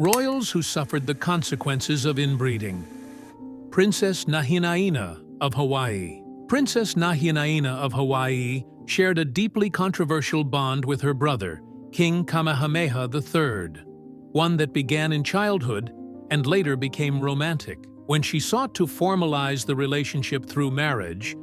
Royals who suffered the consequences of inbreeding. Princess Nahinaina of Hawaii. Princess Nahinaina of Hawaii shared a deeply controversial bond with her brother, King Kamehameha III, one that began in childhood and later became romantic. When she sought to formalize the relationship through marriage,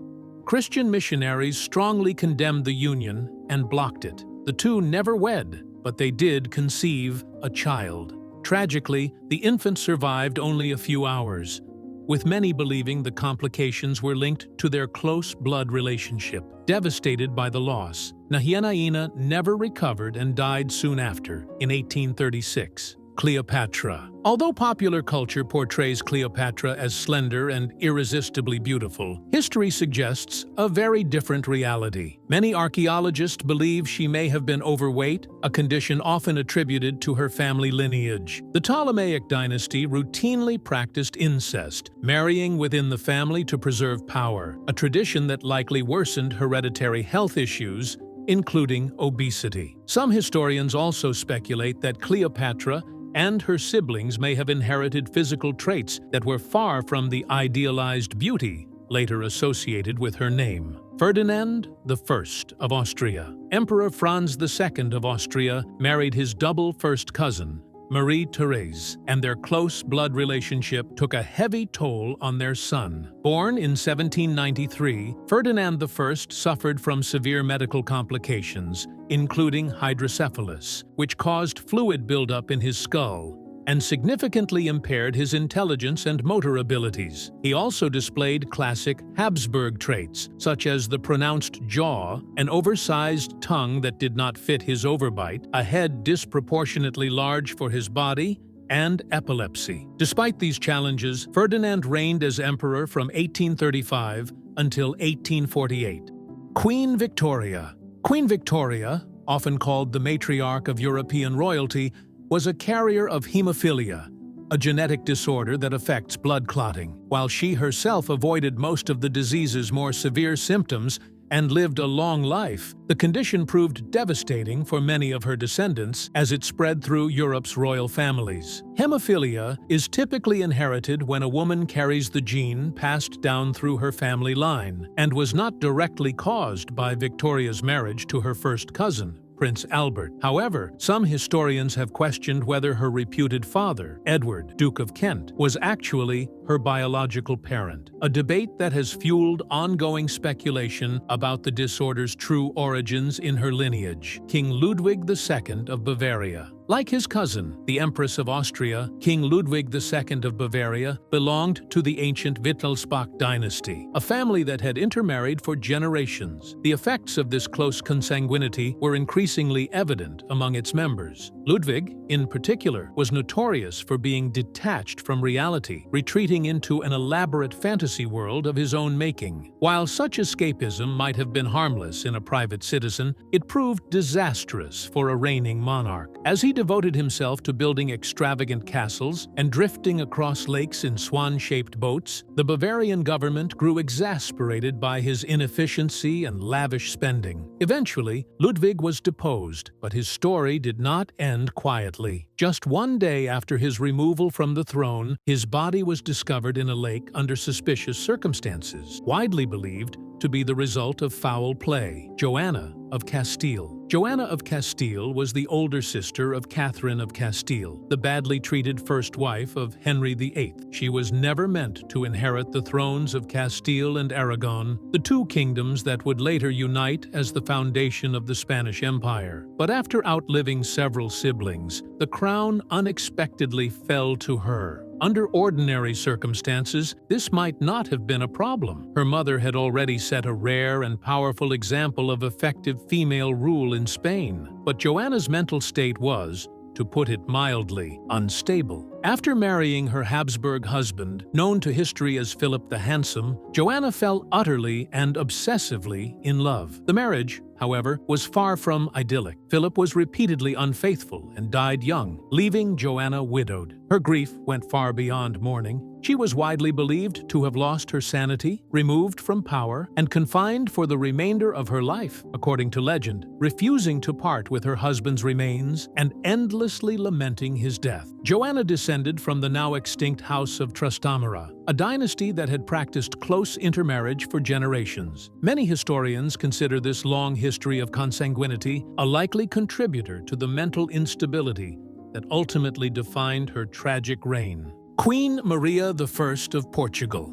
Christian missionaries strongly condemned the union and blocked it. The two never wed, but they did conceive a child. Tragically, the infant survived only a few hours, with many believing the complications were linked to their close blood relationship. Devastated by the loss, Nahinaina never recovered and died soon after, in 1836. Cleopatra. Although popular culture portrays Cleopatra as slender and irresistibly beautiful, history suggests a very different reality. Many archaeologists believe she may have been overweight, a condition often attributed to her family lineage. The Ptolemaic dynasty routinely practiced incest, marrying within the family to preserve power, a tradition that likely worsened hereditary health issues, including obesity. Some historians also speculate that Cleopatra and her siblings may have inherited physical traits that were far from the idealized beauty later associated with her name. Ferdinand I of Austria. Emperor Franz II of Austria married his double first cousin, Marie-Thérèse, and their close blood relationship took a heavy toll on their son. Born in 1793, Ferdinand I suffered from severe medical complications, including hydrocephalus, which caused fluid buildup in his skull and significantly impaired his intelligence and motor abilities. He also displayed classic Habsburg traits, such as the pronounced jaw, an oversized tongue that did not fit his overbite, a head disproportionately large for his body, and epilepsy. Despite these challenges, Ferdinand reigned as emperor from 1835 until 1848. Queen Victoria. Queen Victoria, often called the matriarch of European royalty, was a carrier of hemophilia, a genetic disorder that affects blood clotting. While she herself avoided most of the disease's more severe symptoms and lived a long life, the condition proved devastating for many of her descendants as it spread through Europe's royal families. Hemophilia is typically inherited when a woman carries the gene passed down through her family line, and was not directly caused by Victoria's marriage to her first cousin, Prince Albert. However, some historians have questioned whether her reputed father, Edward, Duke of Kent, was actually her biological parent, a debate that has fueled ongoing speculation about the disorder's true origins in her lineage. King Ludwig II of Bavaria. Like his cousin, the Empress of Austria, King Ludwig II of Bavaria belonged to the ancient Wittelsbach dynasty, a family that had intermarried for generations. The effects of this close consanguinity were increasingly evident among its members. Ludwig, in particular, was notorious for being detached from reality, retreating into an elaborate fantasy world of his own making. While such escapism might have been harmless in a private citizen, it proved disastrous for a reigning monarch. As he devoted himself to building extravagant castles and drifting across lakes in swan-shaped boats, the Bavarian government grew exasperated by his inefficiency and lavish spending. Eventually, Ludwig was deposed, but his story did not end quietly. Just one day after his removal from the throne, his body was discovered in a lake under suspicious circumstances, widely believed to be the result of foul play. Joanna of Castile. Joanna of Castile was the older sister of Catherine of Castile, the badly treated first wife of Henry VIII. She was never meant to inherit the thrones of Castile and Aragon, the two kingdoms that would later unite as the foundation of the Spanish Empire. But after outliving several siblings, the crown unexpectedly fell to her. Under ordinary circumstances, this might not have been a problem. Her mother had already set a rare and powerful example of effective female rule in Spain. But Joanna's mental state was, to put it mildly, unstable. After marrying her Habsburg husband, known to history as Philip the Handsome, Joanna fell utterly and obsessively in love. The marriage, however, was far from idyllic. Philip was repeatedly unfaithful and died young, leaving Joanna widowed. Her grief went far beyond mourning. She was widely believed to have lost her sanity, removed from power, and confined for the remainder of her life, according to legend, refusing to part with her husband's remains and endlessly lamenting his death. Joanna descended from the now extinct House of Trastamara, a dynasty that had practiced close intermarriage for generations. Many historians consider this long history of consanguinity a likely contributor to the mental instability that ultimately defined her tragic reign. Queen Maria I of Portugal.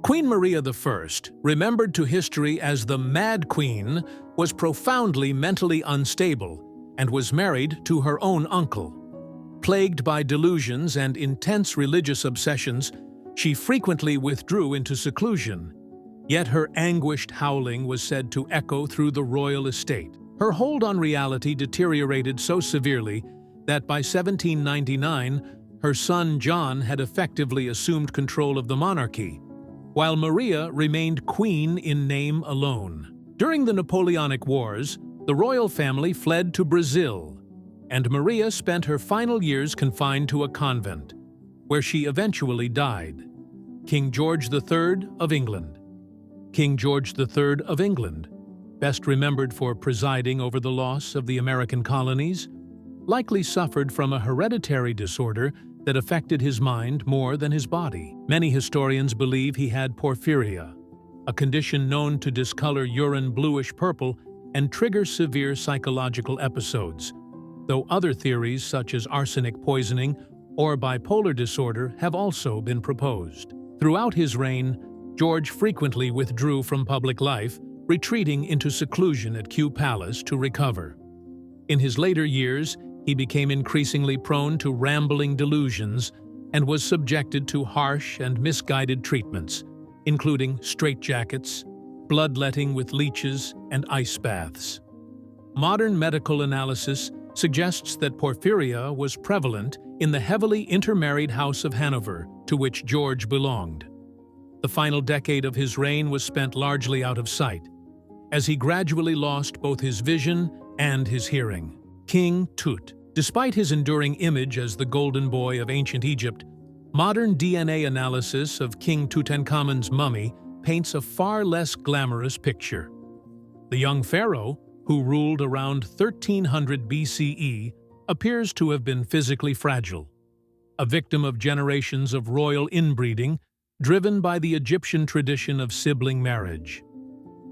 Queen Maria I, remembered to history as the Mad Queen, was profoundly mentally unstable and was married to her own uncle. Plagued by delusions and intense religious obsessions, she frequently withdrew into seclusion. Yet her anguished howling was said to echo through the royal estate. Her hold on reality deteriorated so severely that by 1799, her son John had effectively assumed control of the monarchy, while Maria remained queen in name alone. During the Napoleonic Wars, the royal family fled to Brazil, and Maria spent her final years confined to a convent, where she eventually died. King George III of England. King George III of England, best remembered for presiding over the loss of the American colonies, likely suffered from a hereditary disorder that affected his mind more than his body. Many historians believe he had porphyria, a condition known to discolor urine bluish-purple and trigger severe psychological episodes, though other theories such as arsenic poisoning or bipolar disorder have also been proposed. Throughout his reign, George frequently withdrew from public life, retreating into seclusion at Kew Palace to recover. In his later years, he became increasingly prone to rambling delusions and was subjected to harsh and misguided treatments, including straitjackets, bloodletting with leeches, and ice baths. Modern medical analysis suggests that porphyria was prevalent in the heavily intermarried House of Hanover, to which George belonged. The final decade of his reign was spent largely out of sight, as he gradually lost both his vision and his hearing. King Tut. Despite his enduring image as the golden boy of ancient Egypt, modern DNA analysis of King Tutankhamun's mummy paints a far less glamorous picture. The young pharaoh, who ruled around 1300 BCE, appears to have been physically fragile, a victim of generations of royal inbreeding driven by the Egyptian tradition of sibling marriage.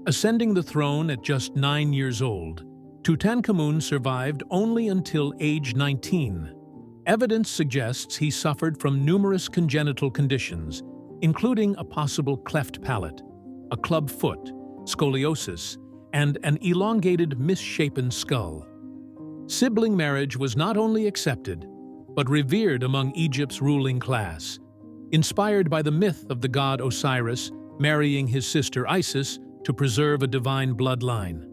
Ascending the throne at just 9 years old, Tutankhamun survived only until age 19. Evidence suggests he suffered from numerous congenital conditions, including a possible cleft palate, a club foot, scoliosis, and an elongated, misshapen skull. Sibling marriage was not only accepted, but revered among Egypt's ruling class, inspired by the myth of the god Osiris marrying his sister Isis to preserve a divine bloodline.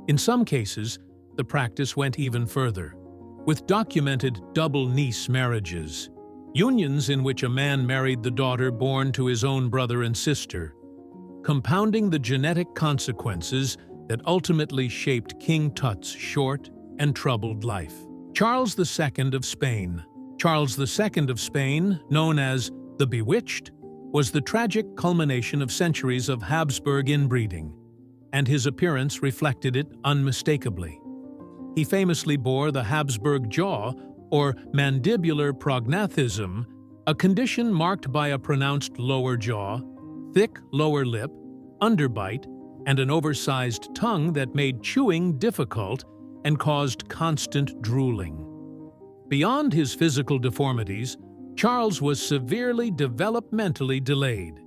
In some cases, the practice went even further, with documented double niece marriages, unions in which a man married the daughter born to his own brother and sister, compounding the genetic consequences that ultimately shaped King Tut's short and troubled life. Charles II of Spain. Charles II of Spain, known as the Bewitched, was the tragic culmination of centuries of Habsburg inbreeding, and his appearance reflected it unmistakably. He famously bore the Habsburg jaw, or mandibular prognathism, a condition marked by a pronounced lower jaw, thick lower lip, underbite, and an oversized tongue that made chewing difficult and caused constant drooling. Beyond his physical deformities, Charles was severely developmentally delayed.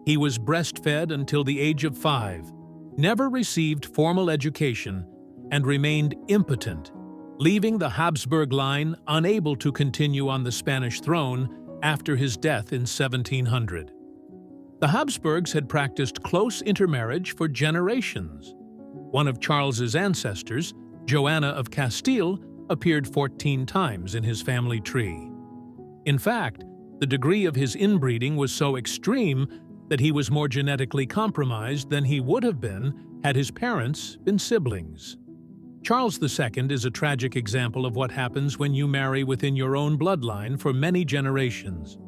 He was breastfed until the age of 5, never received formal education, and remained impotent, leaving the Habsburg line unable to continue on the Spanish throne after his death in 1700. The Habsburgs had practiced close intermarriage for generations. One of Charles's ancestors, Joanna of Castile, appeared 14 times in his family tree. In fact, the degree of his inbreeding was so extreme that he was more genetically compromised than he would have been had his parents been siblings. Charles II is a tragic example of what happens when you marry within your own bloodline for many generations.